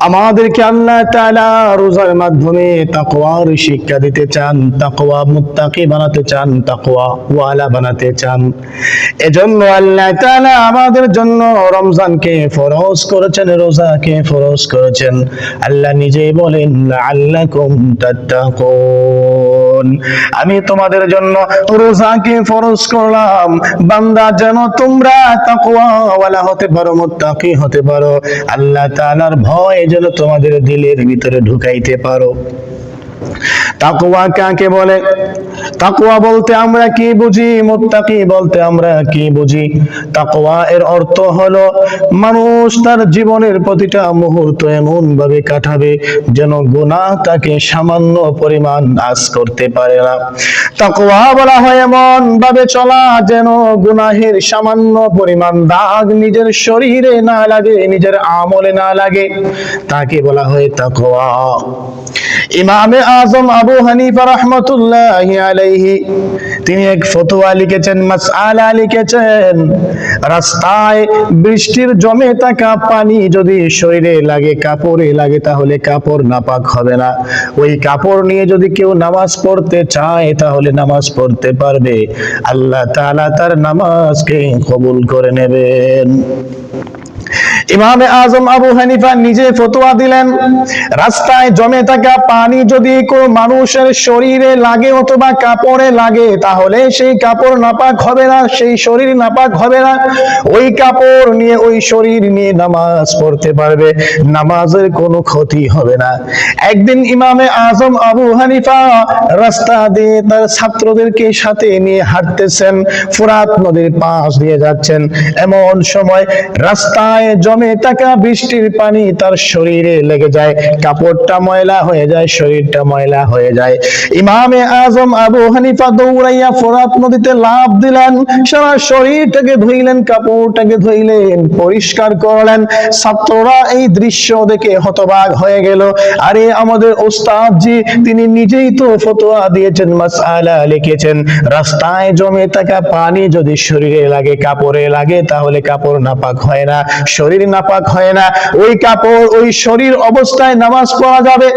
আমাদেরকে আল্লাহ তাআলা রোজার মাধ্যমে তাকওয়ার শিক্ষা দিতে চান, তাকওয়া মুত্তাকি বানাতে চান, তাকওয়া ওয়ালা বানাতে চান। এজন্য আল্লাহ তাআলা আমাদের জন্য রমজানকে ফরজ করেছেন, রোজাকে ফরজ করেছেন। আল্লাহ নিজেই বলেন লাআল্লাকুম তাত্তাকুন, আমি তোমাদের জন্য রোজাকে ফরজ করলাম বান্দা যেন তোমরা তাকওয়া ওয়ালা হতে পারো, মুত্তাকি হতে পারো, আল্লাহ তাআলার ভয় যেন তোমাদের দিলের ভিতরে ঢুকাইতে পারো। তাকওয়া কাকে বলে? তাকওয়া বলতে আমরা কি বুঝি, মুত্তাকি বলতে আমরা কি বুঝি? তাকওয়া এর অর্থ হলো মানুষ তার জীবনের প্রতিটা মুহূর্ত এমন ভাবে কাটাবে যেন গুনাহ তাকে সামান্য পরিমাণ আঁচ করতে পারে না। তাকওয়া বলা হয় এমন ভাবে চলা যেন গুনাহের সামান্য পরিমাণ দাগ নিজের শরীরে না লাগে, নিজের আমলে না লাগে, তাকে বলা হয় তাকওয়া। ইমামে আজম আবু হানিফা রাহমাতুল্লাহি আলাইহি তিনি এক ফতোয়া লিখেছেন, মাসআলা লিখেছেন, রাস্তায় বৃষ্টির জমে থাকা পানি যদি শরীরে লাগে, কাপড়ে লাগে, তাহলে কাপড় নাপাক হবে না। ওই কাপড় নিয়ে যদি কেউ নামাজ পড়তে চায় তাহলে নামাজ পড়তে পারবে, আল্লাহ তাআলা তার নামাজকে কবুল করে নেবেন। ইমামে আজম আবু হানিফা নিজে ফতোয়া দিলেন, রাস্তায় জমে থাকা পানি যদি কোনো মানুষের শরীরে লাগে অথবা কাপড়ে লাগে তাহলে সেই কাপড় নাপাক হবে না, সেই শরীর নাপাক হবে না। ওই কাপড় নিয়ে, ওই শরীর নিয়ে নামাজ পড়তে পারবে, নামাজের কোনো ক্ষতি হবে না। একদিন ইমামে আজম আবু হানিফা রাস্তা দিয়ে তার ছাত্রদেরকে সাথে নিয়ে হাঁটতেছেন, ফোরাত নদীর পাশ দিয়ে যাচ্ছেন। এমন সময় রাস্তায় জমে থাকা বৃষ্টির পানি তার শরীরে লেগে যায়, কাপড়টা ময়লা হয়ে যায়, শরীরটা ময়লা হয়ে যায়। ইমামে আজম আবু হানিফা দৌড়াইয়া ফোরাত নদীতে লাফ দিলেন, সারা শরীরটাকে ধুইলেন, কাপড়টাকে ধুইলেন, পরিষ্কার করলেন। ছাত্ররা এই দৃশ্য দেখে হতবাক হয়ে গেল, আরে আমাদের ওস্তাদ জি তিনি নিজেই তো ফতোয়া দিয়েছেন, মাসআলা লিখেছেন, রাস্তায় জমে থাকা পানি যদি শরীরে লাগে, কাপড়ে লাগে, তাহলে কাপড় নাপাক হয় না, শরীর নাপাক হয় না, ওই কাপড় ওই শরীর অবস্থায় নামাজ পড়া যাবে।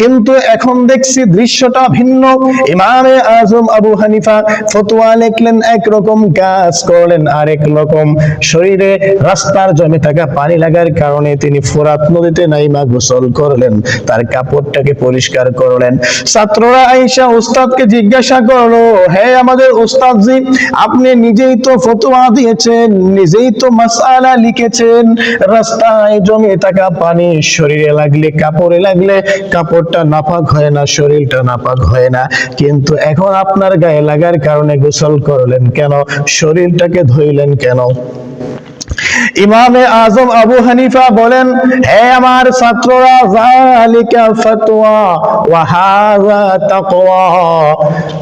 কিন্তু এখন দেখছি দৃশ্যটা ভিন্ন। ইমামে আজম আবু হানিফা ফতোয়া লিখলেন একরকম, কাজ করলেন আরেক রকম। শরীরে রাস্তার জমে থাকা পানি লাগার কারণে তিনি ফোরাত নদীতে নাইমা গোসল করলেন, তার কাপড়টাকে পরিষ্কার করলেন। ছাত্ররা আয়েশা উস্তাদকে জিজ্ঞাসা করলো, হে আমাদের উস্তাদ জি, আপনি নিজেই তো ফতোয়া দিয়েছেন, নিজেই তো মাসআলা লিখেছেন, রাস্তায় জমে থাকা পানি শরীরে লাগলে, কাপড়ে লাগলে কাপড়টা নাপাক হয় না, শরীরটা নাপাক হয় না, কিন্তু এখন আপনার গায়ে লাগার কারণে গোসল করলেন কেন, শরীরটাকে ধুইলেন কেন? ইমামে আজম আবু হানিফা বলেন, হে আমার ছাত্ররা, যালিকা ফাতওয়া ওয়া হাযা তাকওয়া,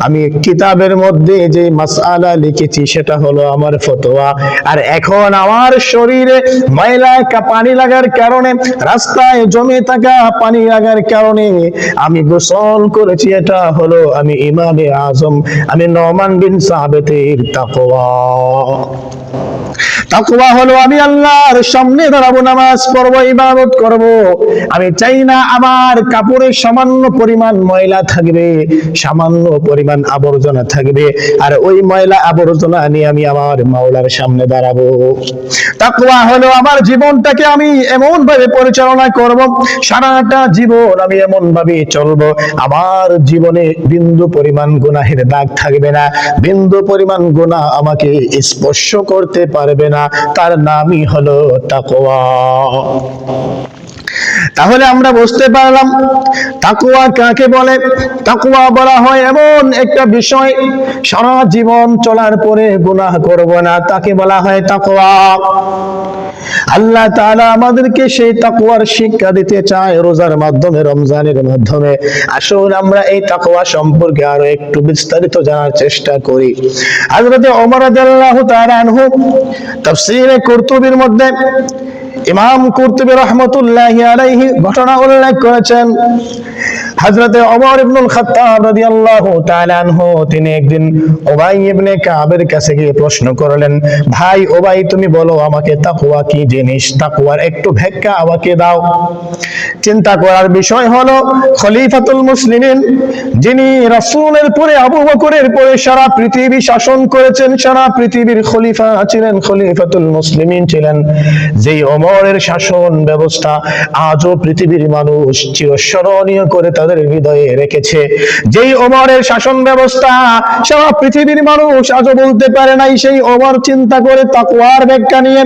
আমি কিতাবের মধ্যে যে মাসআলা লিখেছি সেটা হলো আমার ফতোয়া, আর এখন আমার শরীরে ময়লা পানি লাগার কারণে, রাস্তায় জমে থাকা পানি লাগার কারণে আমি গোসল করেছি, এটা হলো আমি ইমামে আজম, আমি নোমান বিন সাবিতের তাকওয়া। তাকওয়া হলো আমি আল্লাহর সামনে দাঁড়াবো, নামাজ পড়বো, ইবাদত করব, আমি চাই না আমার কাপড়ে সামান্য পরিমাণ ময়লা থাকবে, সামান্য পরিমাণ আবর্জনা থাকবে, আর ওই ময়লা আবর্জনা নিয়ে আমি আমার মাওলার সামনে দাঁড়াবো। তাকওয়া হলো আমার জীবনটাকে আমি এমন ভাবে পরিচালনা করব, সারাটা জীবন আমি এমন ভাবে চলবো, আমার জীবনে বিন্দু পরিমাণ গুনাহের দাগ থাকবে না, বিন্দু পরিমাণ গুনাহ আমাকে স্পর্শ করতে পারবে না, তার নামই হলো তাকওয়া। তাহলে আমরা বুঝতে পারলাম তাকওয়া কাকে বলে। তাকওয়া বলা হয় এমন একটা বিষয়, সারা জীবন চলার পরে গুনাহ করব না, তাকে বলা হয় তাকওয়া। আল্লাহ তাআলা আমাদেরকে সেই তাকওয়ার শিক্ষা দিতে চায় রোজার মাধ্যমে, রমজানের মাধ্যমে। আসুন আমরা এই তাকওয়া সম্পর্কে আরো একটু বিস্তারিত জানার চেষ্টা করি। হযরত ওমর রাদিয়াল্লাহু তাআলা আনহু তাফসীরে কুরতুবীর মধ্যে ইমাম কুরতুবী রাহমাতুল্লাহি আলাইহি ঘটনা উল্লেখ করেছেন। হযরত ওমর ইবনুল খাত্তাব রাদিয়াল্লাহু তাআলা আনহু তিনি একদিন উবাই ইবনে কাবের কাছে গিয়ে প্রশ্ন করলেন, ভাই উবাই তুমি বলো আমাকে তাকওয়া কি জিনিস, তাকওয়ার একটু ব্যাখ্যা আমাকে দাও। চিন্তা করার বিষয় হলো খলিফাতুল মুসলিমিন, যিনি রাসূলের পরে আবু বকরের পরে সারা পৃথিবী শাসন করেছেন, সারা পৃথিবীর খলিফা ছিলেন, খলিফাতুল মুসলিমিন ছিলেন, যেই ওমরের শাসন ব্যবস্থা আজও পৃথিবীর মানুষ চিরস্মরণীয় করে তাদের হৃদয়ে রেখেছে। যেই ওমরের শাসন ব্যবস্থা সারা পৃথিবীর মানুষ আজও বলতে পারে নাই, সেই ওমর চিন্তা করে তাকওয়ার ব্যাখ্যা নিয়ে,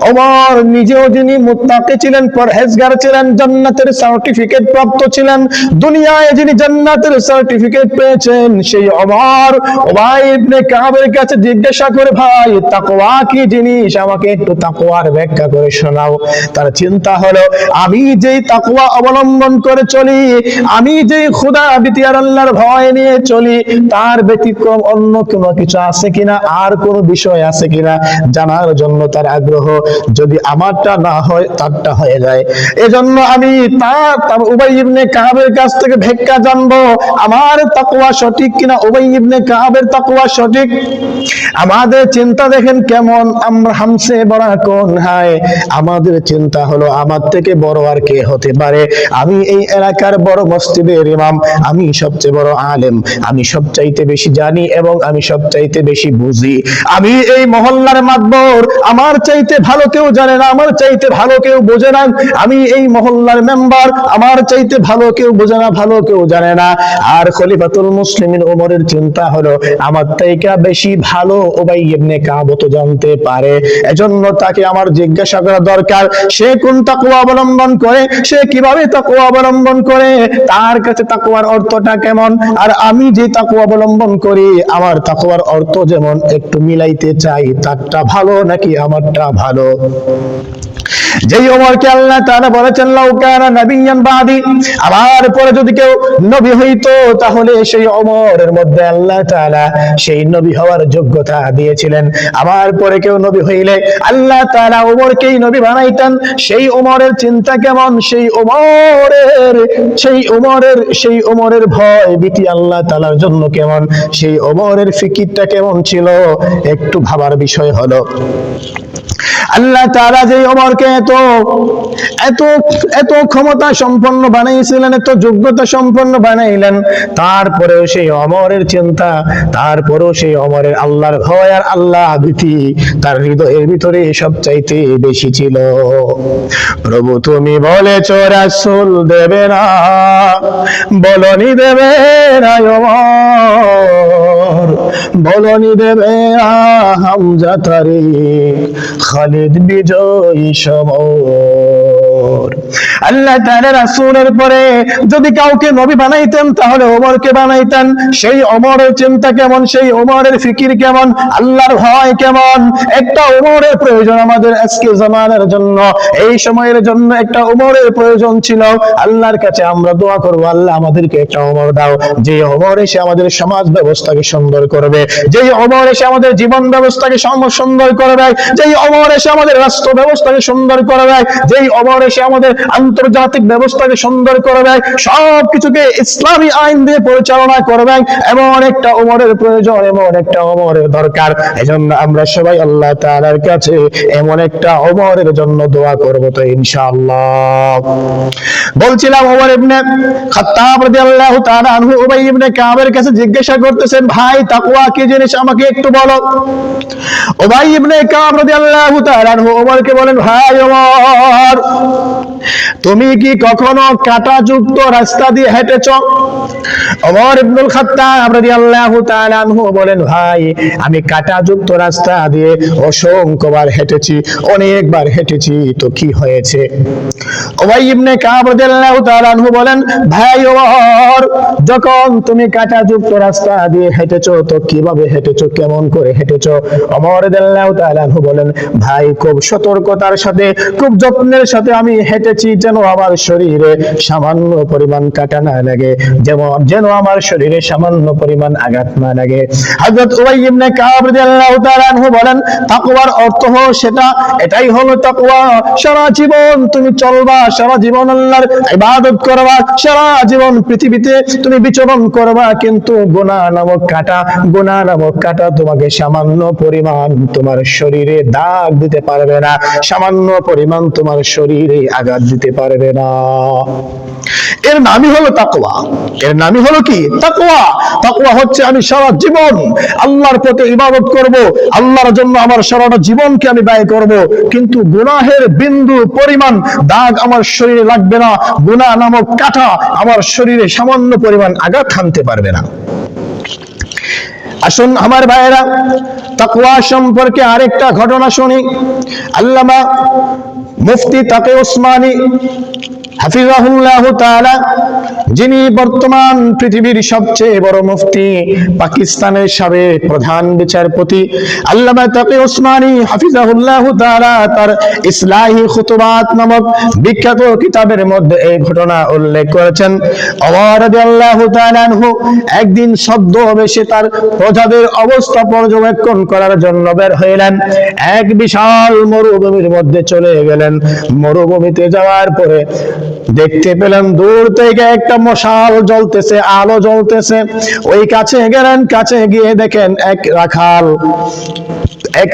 ওমর নিজেও যিনি মুত্তাকি ছিলেন, পরহেজগার ছিলেন, জান্নাতের সার্টিফিকেট প্রাপ্ত ছিলেন, দুনিয়ায় যিনি জান্নাতের সার্টিফিকেট পেয়েছেন, সেই ওমর উবাই ইবনে কাবের কাছে জিজ্ঞাসা করে, ভাই তাকওয়া কি জিনিস, আমাকে একটু তাকওয়ার ব্যাখ্যা করে শোনাও। তার চিন্তা হলো, আমি যেই তাকওয়া অবলম্বন করে চলি, আমি যেই খোদা ভীতি আর আল্লাহর ভয় নিয়ে চলি, তার ব্যতিক্রম অন্য কোনো কিছু আছে কিনা, আর কোনো বিষয় আছে কিনা জানার জন্য তার আগ্রহ। যদি আমারটা না হয় তারটা হয়ে যায়, এজন্য আমি তার উবাই ইবনে কাবের কাছ থেকে ব্যাখ্যা জানবো, আমার তাকওয়া সঠিক কিনা, উবাই ইবনে কাবের তাকওয়া সঠিক। আমাদের চিন্তা দেখেন কেমন, আমরা হামসে বড় কোন হায়, আমাদের চিন্তা হলো আমার থেকে বড় আর কে হতে পারে, আমি এই এলাকার বড় মসজিদের ইমাম, আমি সবচেয়ে বড় আলেম, আমি সবচাইতে বেশি জানি এবং আমি সবচাইতে বেশি বুঝি, আমি এই মহল্লার মাতবর, আমার চাইতে ভালো কেউ জানে না, আমার চাইতে ভালো কেউ বোঝে না, আমি এই মহল্লার মেম্বার, আমার চাইতে ভালো কেউ বোঝে না, ভালো কেউ জানে না। আর খলিফাতুল মুসলিমিন ওমরের চিন্তা হলো, আমার থেকে বেশি ভালো উবাই ইবনে কাব তো জানতে পারে, এজন্য তাকে আমার জিজ্ঞাসা করা দরকার, সে কোন তাকওয়া অবলম্বন করে, সে কিভাবে তাকওয়া অবলম্বন করে, তার কাছে তাকওয়ার অর্থটা কেমন, আর আমি যে তাকওয়া অবলম্বন করি আমার তাকওয়ার অর্থ যেমন একটু মিলাইতে চাই, তারটা ভালো নাকি আমারটা ভালো। যেই ওমরকে আল্লাহ তাআলা বলেছেন, লাউ কানা নাবিয়্যান বাদি, আমার পরে যদি কেউ নবী হইতো তাহলে সেই ওমরের মধ্যে আল্লাহ তাআলা সেই নবী হওয়ার যোগ্যতা দিয়েছিলেন। আমার পরে কেউ নবী হইলে আল্লাহ তাআলা ওমরকেই নবী বানাইতেন। সেই ওমরের চিন্তা কেমন, সেই ওমরের ভয় ভীতি আল্লাহ তাআলার জন্য কেমন, সেই ওমরের ফিকিরটা কেমন ছিল, একটু ভাবার বিষয় হলো। আল্লাহ তাআলা যে ওমরকে এত ক্ষমতা সম্পন্ন বানাইছিলেন, এত যোগ্যতা সম্পন্ন বানাইলেন, তারপরেও সেই ওমরের চিন্তা, তারপরেও সেই ওমরের আল্লাহর ভয় আর আল্লাহ ভীতি তার হৃদয়ের ভিতরে সবচাইতে বেশি ছিল। প্রভু তুমি বলেছো রাসূল দেবে না, বলনি দেবে না ওমর, বলনি দেবে না হামজা তারিক, খালিদ বিজয়ী সমর। আল্লাহ তাআলা রাসূলের পরে যদি কাউকে নবী বানাইতেন তাহলে ওমরকে বানাইতেন। সেই ওমরের চিন্তা কেমন, সেই ওমরের ফিকির কেমন, আল্লাহর ভয় কেমন, একটা ওমরের প্রয়োজন আমাদের আজকে জামানার জন্য, এই সময়ের জন্য একটা ওমরের প্রয়োজন ছিল। আল্লাহর কাছে আমরা দোয়া করব, আল্লাহ আমাদেরকে একটা ওমর দাও, যে ওমর এসে আমাদের সমাজ ব্যবস্থাকে সুন্দর করবে, যেই ওমর এসে আমাদের জীবন ব্যবস্থাকে সুন্দর করবে, যেই ওমর এসে আমাদের রাষ্ট্র ব্যবস্থাকে সুন্দর করবে, যেই ওমর এসে আমাদের আন্তর্জাতিক ব্যবস্থাকে সুন্দর করবে, সব কিছুকে ইসলামী আইন দিয়ে পরিচালনা করবে, এমন একটা ওমরের প্রয়োজন, এমন একটা ওমরের দরকার। এজন্য আমরা সবাই আল্লাহ তাআলার কাছে এমন একটা ওমরের জন্য দোয়া করব তো ইনশাআল্লাহ। বলছিলাম ওমর ইবনে খাত্তাব রাদিয়াল্লাহু তাআলা আনহু উবাই ইবনে কাবের কাছে জিজ্ঞাসা করতেছেন, ভাই তাকওয়া কি জিনিস আমাকে একটু বলো। উবাই ইবনে কাব রাদিয়াল্লাহু তাআলা আনহু ওমরকে বলেন, ভাই ওমর, তুমি কি কখনো কাঁটাযুক্ত রাস্তা দিয়ে হেঁটেছো? ওমর ইবনুল খাত্তাব রাদিয়াল্লাহু তাআলা আনহু বলেন, ভাই আমি কাঁটাযুক্ত রাস্তা দিয়ে অসংখ্যবার হেঁটেছি, অনেকবার হেঁটেছি, তো কি হয়েছে? উবাই ইবনে কাব রাদিয়াল্লাহু তাআলা আনহু বলেন, ভাই ওমর, যখন তুমি কাঁটাযুক্ত রাস্তা দিয়ে হেঁটেছো তো কিভাবে হেঁটেছো, কেমন করে হেঁটেছো? ওমর রাদিয়াল্লাহু তাআলা আনহু বলেন, ভাই খুব সতর্কতার সাথে, খুব যত্নের সাথে আমি হেঁটেছি, যেন আমার শরীরে সামান্য পরিমাণ কাঁটা না লাগে, যেন আমার শরীরে সামান্য পরিমাণ আঘাত না লাগে। হযরত উবাই ইবনে কাব রাদিয়াল্লাহু তাআলা আনহু বলেন, তাকওয়ার অর্থ হলো সেটা, এটাই হলো তাকওয়া। সারা জীবন তুমি চলবা, সারা জীবন আল্লাহর ইবাদত করবা, সারা জীবন পৃথিবীতে তুমি বিচরণ করবা, কিন্তু গুনাহ নামক কাঁটা, গুনাহ নামক কাঁটা তোমাকে সামান্য পরিমাণ তোমার শরীরে দাগ দিতে পারবে না, সামান্য পরিমাণ তোমার শরীরে আঘাত দিতে পারবে না। এর নামই হলো তাকওয়া। এর নামই হলো কি? তাকওয়া। তাকওয়া হচ্ছে আমি সারা জীবন আল্লাহর পথে ইবাদত করব, আল্লাহর জন্য আমার সারাটা জীবনকে আমি ব্যয় করব, কিন্তু গুনাহের বিন্দু পরিমাণ দাগ আমার শরীরে লাগবে না, গুনাহ নামক কাঁটা আমার শরীরে সামান্য পরিমাণ আঘাত হানতে পারবে না। আসুন আমার ভাইয়েরা, তাকওয়া সম্পর্কে আরেকটা ঘটনা শুনি। আল্লামা মুফতি তাকি উসমানী হাফিজাহুল্লাহ তাআলা, যিনি বর্তমান পৃথিবীর সবচেয়ে বড় মুফতি, পাকিস্তানের সাবেক প্রধান বিচারপতি আল্লামা তাকি উসমানী হাফিজাহুল্লাহ তাআলা তার ইসলাহি খুতুবাত নামক বিখ্যাত কিতাবের মধ্যে এই ঘটনা উল্লেখ করেছেন। ওমর রাদিয়াল্লাহু তাআলা আনহু একদিন ছদ্মবেশে তার প্রজাদের অবস্থা পর্যবেক্ষণ করার জন্য বের হইলেন। এক বিশাল মরুভূমির মধ্যে চলে গেলেন। মরুভূমিতে যাওয়ার পরে দেখতে পেলেন দূর থেকে একটা মশাল জ্বলতেছে, আলো জ্বলতেছে। ওই কাছে গেলেন, কাছে গিয়ে দেখেন এক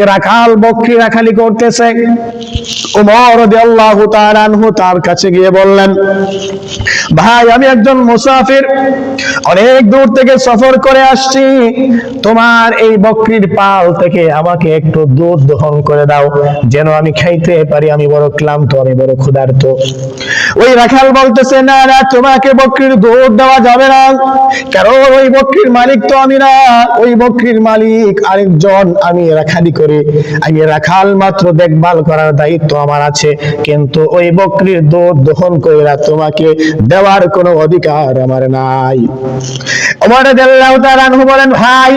রাখাল বকরি রাখালি করতেছে। ওমর রাদিয়াল্লাহু তাআলা আনহু তার কাছে গিয়ে বললেন, ভাই আমি একজন মুসাফির, অনেক দূর থেকে সফর করে আসছি, তোমার এই বকরির পাল থেকে আমাকে একটু দুধ দহন করে দাও, যেন আমি খাইতে পারি, আমি বড় ক্লান্ত, আমি বড় ক্ষুধার্ত। ওই রাখাল বলতেছে, না না, তোমাকে বকরির দুধ দেওয়া যাবে না, কারণ ওই বকরির মালিক তো আমি না, ওই বকরির মালিক আরেকজন, আমি রাখালি করি, আমি রাখাল মাত্র দেখভাল করার দায়িত্ব আমার আছে, কিন্তু ওই বকরির দুধ দহন কইরা তোমাকে দেওয়ার কোনো অধিকার আমার নাই। ওমর রাদিয়াল্লাহু তাআলা আনহু বলেন, ভাই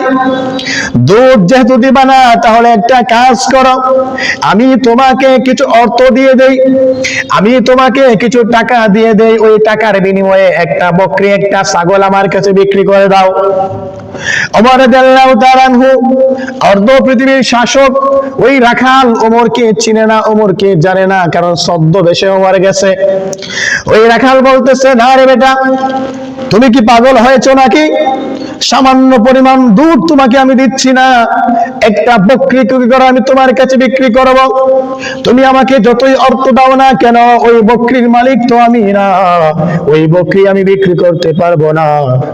দুধ যেহেতু দিবা না, তাহলে একটা কাজ করো, আমি তোমাকে কিছু অর্থ দিয়ে দেই, আমি তোমাকে কিছু টাকা দিয়ে দেই, ওই টাকার বিনিময়ে একটা বকরি, একটা ছাগল আমার কাছে বিক্রি করে দাও। ওমর রাদিয়াল্লাহু তাআলা আনহু অর্ধ পৃথিবীর শাসক, ওই রাখাল ওমরকে চিনে না, ওমরকে জানে না, কারণ ছদ্মবেশে ওমর গেছে। ওই রাখাল বলতেছে, না রে বেটা, তুমি কি পাগল হয়েছো নাকি? সামান্য পরিমাণ দুধ তোমাকে আমি দিচ্ছি না, একটা বকরি কি করে আমি তোমার কাছে বিক্রি করব? তুমি আমাকে যতই অর্থ দাও না কেন, ওই বকরির মালিক তো আমি না, ওই বকরি আমি বিক্রি করতে পারবো না,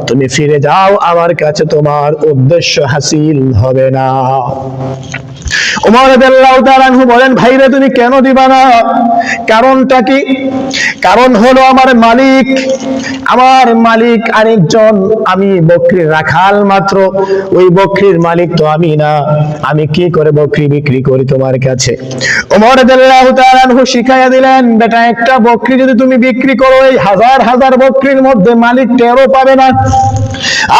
তুমি ফিরে যাও, আমার কাছে তোমার উদ্দেশ্য হাসিল হবে না। ওমর রাদিয়াল্লাহু তাআলা আনহু বলেন, ভাইরে তুমি কেন দিবা না? কারণটা কি? কারণ হলো আমার মালিক আরেকজন, আমি বকরির রাখাল মাত্র, ওই বকরির মালিক তো আমি না, আমি কি করে বকরি বিক্রি করি তোমার কাছে? ওমর রাদিয়াল্লাহু তাআলা আনহু শিখাইয়া দিলেন, বেটা একটা বকরি যদি তুমি বিক্রি করো, এই হাজার হাজার বকরির মধ্যে মালিক টেরও পাবে না।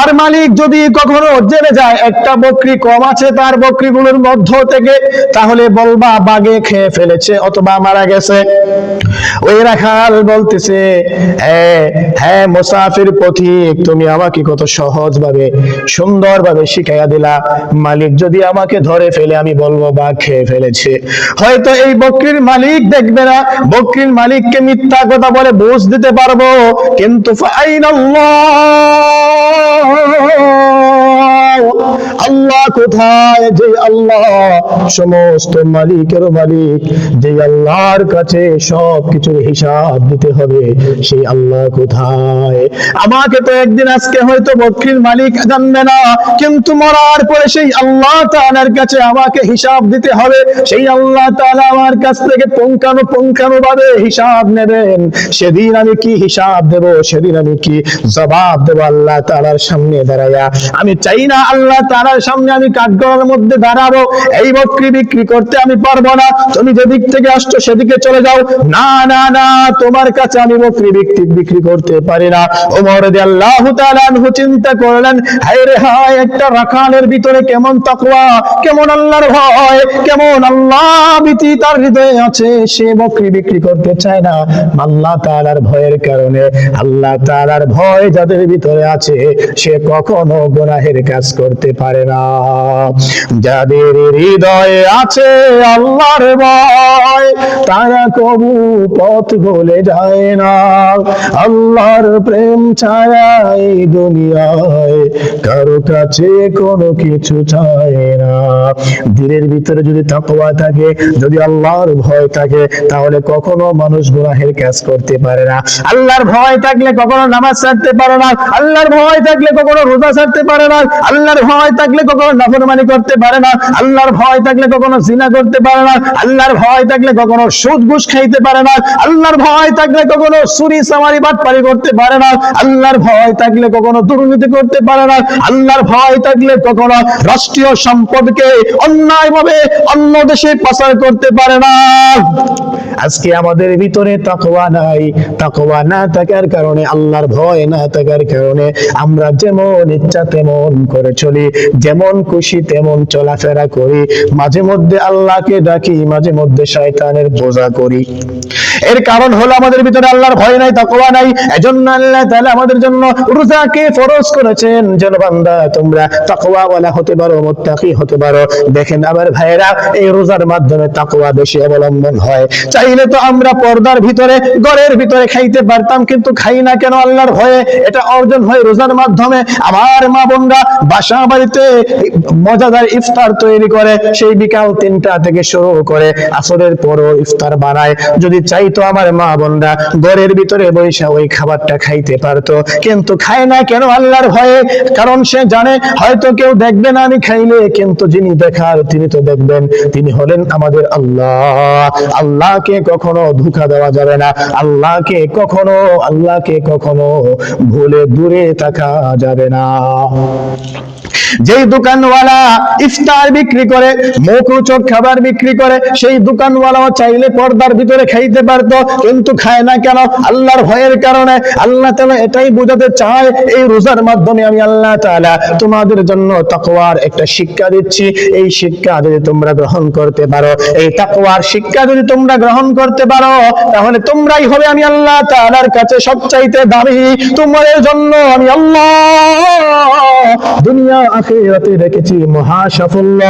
আর মালিক যদি কখনো জেনে যায় একটা বকরি কম আছে তার বকরিগুলোর মধ্য থেকে, তাহলে বলবা বাগে খেয়ে ফেলেছে অথবা মারা গেছে। ওই রাখাল বলতেছে, হ্যাঁ মুসাফির পথিক, তুমি আমাকে কত সহজ ভাবে সুন্দর ভাবে শিখাইয়া দিলা, মালিক যদি আমাকে ধরে ফেলে আমি বলবো বাঘ খেয়ে ফেলেছে। হয়তো এই বকরির মালিক দেখবে না, বকরির মালিককে মিথ্যা কথা বলে বুঝ দিতে পারবো, কিন্তু আল্লাহ কোথায়? যে আল্লাহ সমস্ত মালিকের মালিক, যে আল্লাহর কাছে সবকিছুর হিসাব দিতে হবে, সেই আল্লাহ কোথায়? আমাকে তো একদিন আজকে হয়তো বকরির মালিক জানবে না, কিন্তু মরার পরে সেই আল্লাহ তাআলার কাছে আমাকে হিসাব দিতে হবে, সেই আল্লাহ তাআলা আমার কাছ থেকে পুঙ্খানু ভাবে হিসাব নেবেন। সেদিন আমি কি হিসাব দেব, সেদিন আমি কি জবাব দেব আল্লাহ তাআলার সামনে দাঁড়ায়া? আমি চাই না আল্লাহ তাআলার সামনে আমি কাঠগড়ার মধ্যে দাঁড়াবো, এই বকরি বিক্রি করতে আমি পারবো না, তুমি যেদিক থেকে আসছো সেদিকে চলে যাও। না না না, তোমার কাছে আমি বকরি বিক্রি করতে পারি না। ওমর রাদিয়াল্লাহু তাআলা আনহু চিন্তা করলেন, হায় রে হায়, একটা রাখালের ভিতরে কেমন তাকওয়া, কেমন আল্লাহর ভয়, কেমন আল্লাহ ভীতি তার হৃদয়ে আছে, সে বকরি বিক্রি করতে চায় না আল্লাহ তাআলার ভয়ের কারণে। আল্লাহ তাআলার ভয় যাদের ভিতরে আছে আছে সে কখনো গুনাহের কাজ করতে পারে না। যাদের হৃদয়ে আছে আল্লাহর ভয় তারা কবু পথ ভুলে যায় না। আল্লাহর প্রেম ছাড়া এই দুনিয়ায় কারো কাছে কোনো কিছু চায় না। দিলের ভিতরে যদি তাকওয়া থাকে, যদি আল্লাহর ভয় থাকে, তাহলে কখনো মানুষ গুনাহের কাজ করতে পারে না। আল্লাহর ভয় থাকলে কখনো নামাজ ছাড়তে পারে না। আল্লাহর ভয় থাকলে কখনো রোজা ছাড়তে পারে না। আল্লাহর ভয় থাকলে কখনো নাফরমানি করতে পারে না। আল্লাহর ভয় থাকলে কখনো জিনা করতে পারে না। আল্লাহর ভয় থাকলে কখনো সুদ ঘুষ খাইতে পারে না। আল্লাহর ভয় থাকলে কখনো চুরি চামারি বাটপারি করতে পারে না। আল্লাহর ভয় থাকলে কখনো দুর্নীতি করতে পারে না। আল্লাহর ভয় থাকলে কখনো রাষ্ট্রীয় সম্পদকে অন্যায়ভাবে অন্য দেশে পাচার করতে পারে না। আজকে আমাদের ভিতরে তাকওয়া নাই। তাকওয়া না থাকার কারণে, আল্লাহর ভয় না থাকার কারণে আমরা যেমন ইচ্ছা তেমন করে চলি, যেমন খুশি তেমন চলাফেরা করি। মাঝে মধ্যে আল্লাহকে ডাকি, মাঝে মধ্যে শয়তানের বোঝা করি। এর কারণ হলো আমাদের ভিতরে আল্লাহর ভয় নাই, তাকওয়া নাই। এজন্য আল্লাহ তাআলা আমাদের জন্য রোজাকে ফরজ করেছেন যেন বান্দা তোমরা তাকওয়াওয়ালা হতে পারো, মুত্তাকি হতে পারো। দেখেন আমার ভাইয়েরা, এই রোজার মাধ্যমে তাকওয়া বেশি অবলম্বন হয়। চাইলে তো আমরা পর্দার ভিতরে ঘরের ভিতরে খাইতে পারতাম, কিন্তু খাই না কেন? আল্লাহর ভয়ে। এটা অর্জন হয় রোজার মাধ্যমে। আমার মা বোনরা বাসা বাড়িতে মজাদার ইফতার তৈরি করে, সেই বিকাল 3টা থেকে শুরু করে আসরের পরও ইফতার বানায়। যদি চাইতো আমার মা বোনরা ঘরের ভিতরে বসে ওই খাবারটা খাইতে পারতো, কিন্তু খায় না কেন? আল্লাহর ভয়ে। কারণ সে জানে হয়তো কেউ দেখবে না আমি খাইলে, কিন্তু যিনি দেখার তিনি তো দেখবেন, তিনি হলেন আমাদের আল্লাহ। আল্লাহকে কখনো ধোঁকা দেওয়া যাবে না। আল্লাহকে কখনো ভুলে দূরে থাকা যাবে না। যেই দোকানওয়ালা ইফতার বিক্রি করে, মুখরোচক খাবার বিক্রি করে, সেই দোকানওয়ালাও চাইলে পর্দার ভিতরে খাইতে পারতো, কিন্তু খায় না কেন? আল্লাহর ভয়ের কারণে। আল্লাহ তাআলা এটাই বোঝাতে চায়, এই রোজার মাধ্যমে আমি আল্লাহ তাআলা তোমাদের জন্য তাকওয়ার একটা শিক্ষা দিচ্ছি। এই শিক্ষা যদি তোমরা গ্রহণ করতে পারো, এই তাকওয়ার শিক্ষা যদি তোমরা গ্রহণ করতে পারো, তাহলে তোমরাই হবে আমি আল্লাহ তাআলার কাছে সবচাইতে দামি। তোমাদের জন্য আমি আল্লাহ দুনিয়া আখিরাতে রেখেছি মহা সাফল্য।